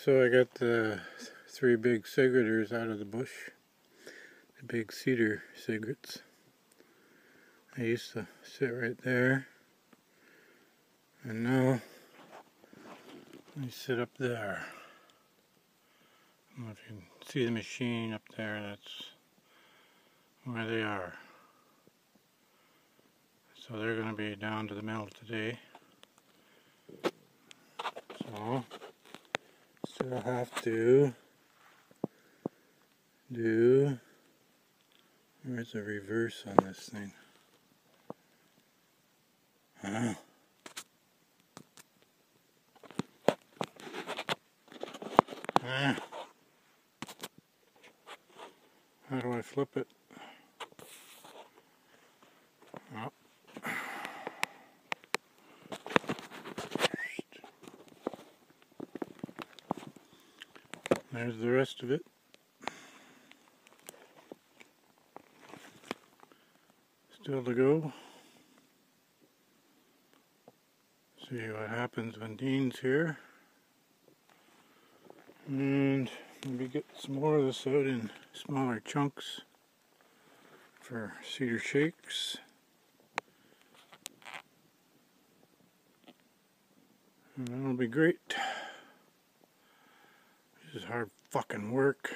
So I got the 3 big cigrators out of the bush, the big cedar cigarettes. They used to sit right there, and now they sit up there. I don't know if you can see the machine up there, that's where they are. So they're going to be down to the mill today. So still have to do, where's the reverse on this thing? How do I flip it? Oh. There's the rest of it. Still to go. See what happens when Dean's here. And maybe get some more of this out in smaller chunks for cedar shakes. And that'll be great. This is hard fucking work.